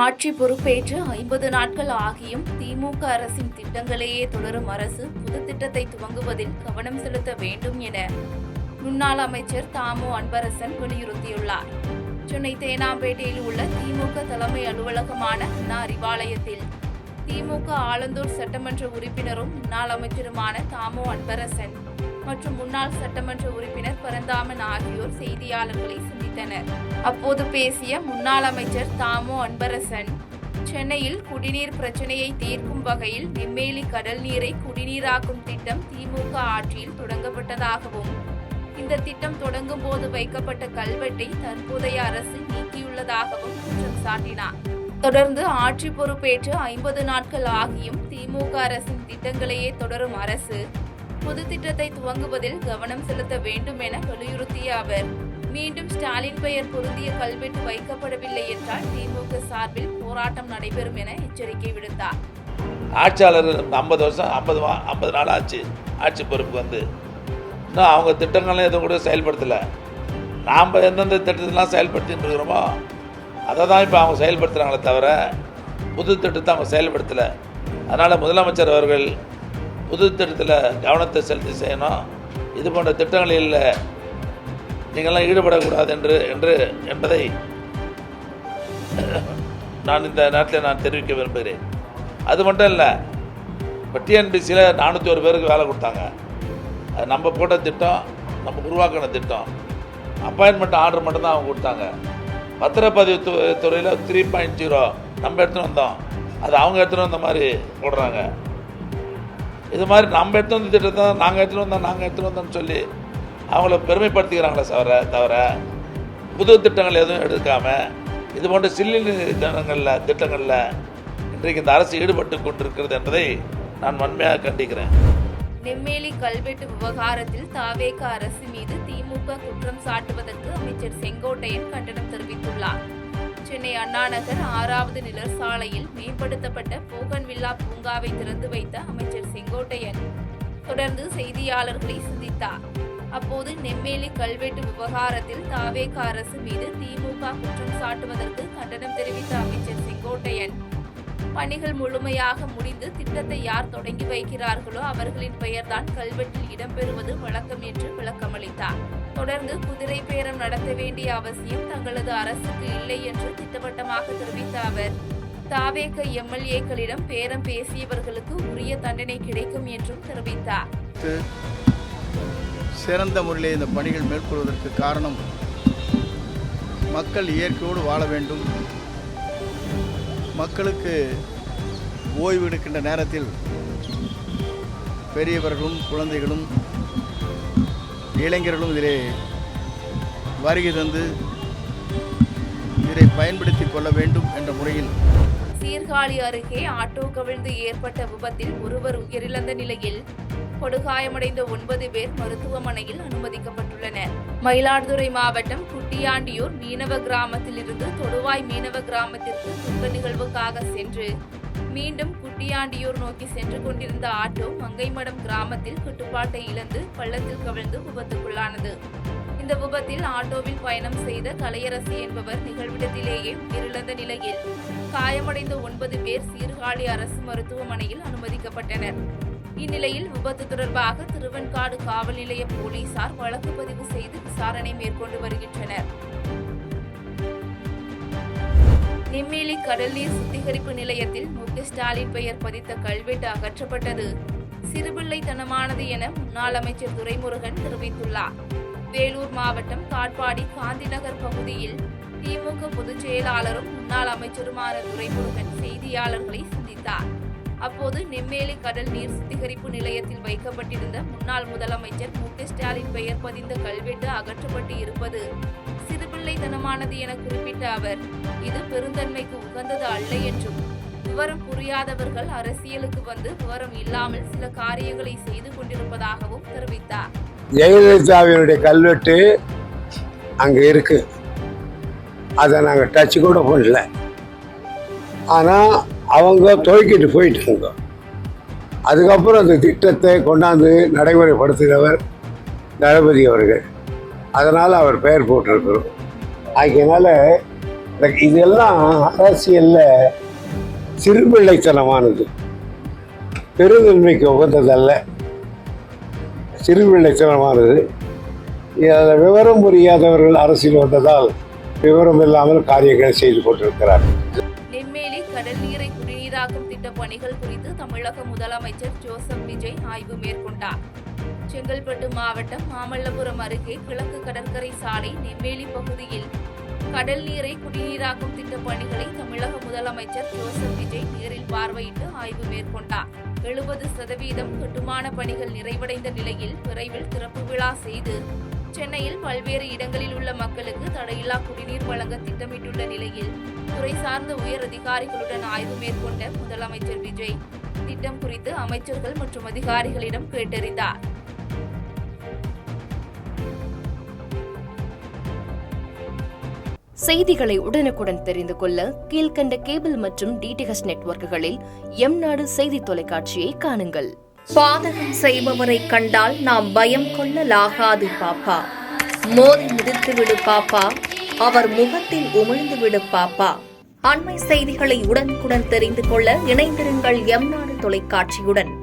ஆட்சி பொறுப்பேற்று 50 நாட்கள் ஆகியும் திமுக அரசின் திட்டங்களையே தொடரும் அரசு புது திட்டத்தை துவங்குவதில் கவனம் செலுத்த வேண்டும் என முன்னாள் அமைச்சர் தாமு அன்பரசன் வலியுறுத்தியுள்ளார். சென்னை தேனாம்பேட்டையில் உள்ள திமுக தலைமை அலுவலகமான அண்ணா அறிவாலயத்தில் திமுக ஆலந்தூர் சட்டமன்ற உறுப்பினரும் முன்னாள் அமைச்சருமான தாமு அன்பரசன் மற்றும் முன்னாள் சட்டமன்ற உறுப்பினர் பரந்தாமன் ஆகியோர் செய்தியாளர்களை சந்தித்தனர். அப்போது பேசிய முன்னாள் அமைச்சர் தாமு அன்பரசன், சென்னையில் குடிநீர் பிரச்சனையை தீர்க்கும் வகையில் நெம்மேலி கடல் நீரை குடிநீராக்கும் திட்டம் திமுக ஆட்சியில் தொடங்கப்பட்டதாகவும், இந்த திட்டம் தொடங்கும் போது வைக்கப்பட்ட கல்வெட்டை தற்போதைய அரசு நீக்கியுள்ளதாகவும் குற்றம் சாட்டினார். தொடர்ந்து ஆட்சி பொறுப்பேற்று 50 நாட்கள் ஆகியும் திமுக அரசின் திட்டங்களையே தொடரும் அரசு பொது திட்டத்தை துவங்குவதில் கவனம் செலுத்த வேண்டும் என வலியுறுத்திய அவர், மீண்டும் ஸ்டாலின் பெயர் பொருந்திய கல்வெட்டு வைக்கப்படவில்லை என்றால் திமுக சார்பில் போராட்டம் நடைபெறும் என எச்சரிக்கை விடுத்தார். ஆட்சியாளர் 50 வருஷம் 50 நாள் ஆச்சு ஆட்சி பொறுப்பு வந்து, இன்னும் அவங்க திட்டங்களும் எதுவும் கூட செயல்படுத்தலை. நாம் எந்தெந்த திட்டத்தெல்லாம் செயல்படுத்தின்னு இருக்கிறோமோ அதை தான் இப்போ அவங்க செயல்படுத்துகிறாங்களே தவிர புது திட்டத்தை அவங்க செயல்படுத்தலை. அதனால் முதலமைச்சர் அவர்கள் புது திட்டத்தில் கவனத்தை செலுத்தி செய்யணும். இது போன்ற திட்டங்களில் நீங்கள்லாம் ஈடுபடக்கூடாது என்பதை நான் இந்த நேரத்தில் நான் தெரிவிக்க விரும்புகிறேன். அது மட்டும் இல்லை, இப்போ டிஎன்பிசியில் 401 பேருக்கு வேலை கொடுத்தாங்க. அது நம்ம போட்ட திட்டம், நம்ம உருவாக்கின திட்டம். அப்பாயின்மெண்ட் ஆர்டர் மட்டும்தான் அவங்க கொடுத்தாங்க. பத்திரப்பதிவு துறையில் 3.0 நம்ம எடுத்துகிட்டு வந்தோம், அது அவங்க எடுத்துகிட்டு வந்த மாதிரி போடுறாங்க. இது மாதிரி நம்ம எடுத்து வந்த திட்டத்தை நாங்கள் எடுத்துகிட்டு வந்தோம்னு சொல்லி அவங்கள பெருமைப்படுத்திக்கிறாங்களே தவிர புது திட்டங்கள் எதுவும் எடுக்காமல் இது போன்ற சில்லி திட்டங்களில் இன்றைக்கு இந்த அரசு ஈடுபட்டு கொண்டிருக்கிறது என்பதை நான் வன்மையாக கண்டிக்கிறேன். நெம்மேலி கல்வெட்டு விவகாரத்தில் தாவேக அரசு மீது திமுக குற்றம் சாட்டுவதற்கு அமைச்சர் செங்கோட்டையன் கண்டனம் தெரிவித்துள்ளார். சென்னை அண்ணா நகர் 6வது நிலர் சாலையில் மேம்படுத்தப்பட்ட போகன்வில்லா பூங்காவை திறந்து வைத்த அமைச்சர் செங்கோட்டையன் தொடர்ந்து செய்தியாளர்களை சந்தித்தார். அப்போது நெம்மேலி கல்வெட்டு விவகாரத்தில் தாவேக அரசு மீது திமுக குற்றம் சாட்டுவதற்கு கண்டனம் தெரிவித்த அமைச்சர் செங்கோட்டையன், பணிகள் முழுமையாக முடிந்து திட்டத்தை யார் தொடங்கி வைக்கிறார்களோ அவர்களின் பெயர்தான் கல்வெட்டில் இடம்பெறுவது வழக்கம் என்று விளக்கமளித்தார். தொடர்ந்து குதிரை பேரம் நடத்த வேண்டிய அவசியம் தங்களது அரசுக்கு இல்லை என்று திட்டவட்டமாக தெரிவித்த அவர், தாவேக எம்எல்ஏக்களிடம் பேரம் பேசியவர்களுக்கு உரிய தண்டனை கிடைக்கும் என்றும் தெரிவித்தார். சிறந்த முறையில் இந்த பணிகள் மேற்கொள்வதற்கு காரணம், மக்கள் இயற்கையோடு வாழ வேண்டும். மக்களுக்கு ஓய்வு எடுக்கின்ற நேரத்தில் பெரியவர்களும் குழந்தைகளும் இளைஞர்களும் இதிலே வருகை தந்து இதை பயன்படுத்திக் கொள்ள வேண்டும் என்ற முறையில் சீர்காழி அருகே ஆட்டோ கவிழ்ந்து ஏற்பட்ட விபத்தில் ஒருவர் உயிரிழந்த நிலையில் படுகாயமடைந்த 9 பேர் மருத்துவமனையில் அனுமதிக்கப்பட்டுள்ளனர். மயிலாடுதுறை மாவட்டம் குட்டியாண்டியூர் மீனவ கிராமத்தில் இருந்து தொடுவாய் மீனவ கிராமத்திற்கு துக்க நிகழ்வுக்காக சென்று மீண்டும் குட்டியாண்டியூர் நோக்கி சென்று கொண்டிருந்த ஆட்டோ மங்கைமடம் கிராமத்தில் கட்டுப்பாட்டை இழந்து பள்ளத்தில் கவிழ்ந்து விபத்துக்குள்ளானது. இந்த விபத்தில் ஆட்டோவில் பயணம் செய்த கலையரசி என்பவர் நிகழ்விடத்திலேயே உயிரிழந்த நிலையில் காயமடைந்த 9 பேர் சீர்காழி அரசு மருத்துவமனையில் அனுமதிக்கப்பட்டனர். இந்நிலையில் விபத்து தொடர்பாக திருவெண்காடு காவல் நிலைய போலீசார் வழக்கு பதிவு செய்து விசாரணை மேற்கொண்டு வருகின்றனர். நெம்மேலி கடல் நீர் சுத்திகரிப்பு நிலையத்தில் ஸ்டாலின் பெயர் பதித்த கல்வெட்டு அகற்றப்பட்டது சிறுபிள்ளைத்தனமானது என முன்னாள் அமைச்சர் துரைமுருகன் தெரிவித்துள்ளார். வேலூர் மாவட்டம் காட்பாடி காந்திநகர் பகுதியில் திமுக பொதுச் செயலாளரும் முன்னாள் அமைச்சருமான துரைமுருகன் செய்தியாளர்களை சந்தித்தார். அப்போது நெம்மேலி கடல் நீர் சுத்திகரிப்பு நிலையத்தில் வைக்கப்பட்டிருந்த முன்னாள் முதலமைச்சர் ஸ்டாலின் பெயர் பதிந்த கல்வெட்டு அகற்றப்பட்டு இருப்பது சிறுபிள்ளைத்தனமானது என குறிப்பிட்ட அவர், இது பெருந்தன்மைக்கு உகந்தது அல்ல என்றும், விவரம் புரியாதவர்கள் அரசியலுக்கு வந்து விவரம் இல்லாமல் சில காரியங்களை செய்து கொண்டிருப்பதாகவும் தெரிவித்தார். ஜெயலலிதாவினுடைய கல்வெட்டு அங்கே இருக்கு, அதை நாங்கள் டச் கூட பண்ணல. ஆனால் அவங்க துவக்கிட்டு போயிட்டாங்க. அதுக்கப்புறம் அந்த திட்டத்தை கொண்டாந்து நடைமுறைப்படுத்துகிறவர் தளபதி அவர்கள். அதனால் அவர் பெயர் போட்டிருக்கிறோம். அதனால் இதெல்லாம் அரசியலில் சிறுபிள்ளைத்தனமானது, பெருந்தன்மைக்கு உகந்ததல்ல, சிறுபிள்ளைத்தனமானது. அதில் விவரம் புரியாதவர்கள் அரசியல் வந்ததால் விவரம் இல்லாமல் காரியங்களை செய்து கொண்டிருக்கிறார்கள். நெம்மேலி கடல் நீரை குடிநீராக்கும் திட்ட பணிகள் குறித்து தமிழக முதலமைச்சர் ஜோசப் விஜய் ஆய்வு மேற்கொண்டார். செங்கல்பட்டு மாவட்டம் மாமல்லபுரம் அருகே கிழக்கு கடற்கரை சாலை நெம்மேலி பகுதியில் கடல் நீரை குடிநீராக்கும் திட்ட பணிகளை தமிழக முதலமைச்சர் ஜோசப் விஜய் நேரில் பார்வையிட்டு ஆய்வு மேற்கொண்டார். 70% கட்டுமான பணிகள் நிறைவடைந்த நிலையில் விரைவில் திறப்பு விழா செய்து சென்னையில் பல்வேறு இடங்களில் உள்ள மக்களுக்கு தடையில்லா குடிநீர் வழங்க திட்டமிட்டுள்ள நிலையில் துறை சார்ந்த உயர் அதிகாரிகளுடன் ஆய்வு மேற்கொண்ட முதலமைச்சர் விஜய் திட்டம் குறித்து அமைச்சர்கள் மற்றும் அதிகாரிகளிடம் கேட்டறிந்தார். செய்திகளை உடனுக்குடன் தெரிந்து கொள்ள கீழ்க்கண்ட கேபிள் மற்றும் டிடிஎச் நெட்வொர்க்குகளில் எம்நாடு செய்தி தொலைக்காட்சியை காணுங்கள். பாதகம் செய்பவரை கண்டால் நாம் பயம் கொள்ளலாகாது பாப்பா. மோதி மிதித்துவிடு பாப்பா, அவர் முகத்தில் உமிழ்ந்துவிடு பாப்பா. அண்மை செய்திகளை உடனுக்குடன் தெரிந்து கொள்ள இணைந்திருங்கள் எம்நாடு தொலைக்காட்சியுடன்.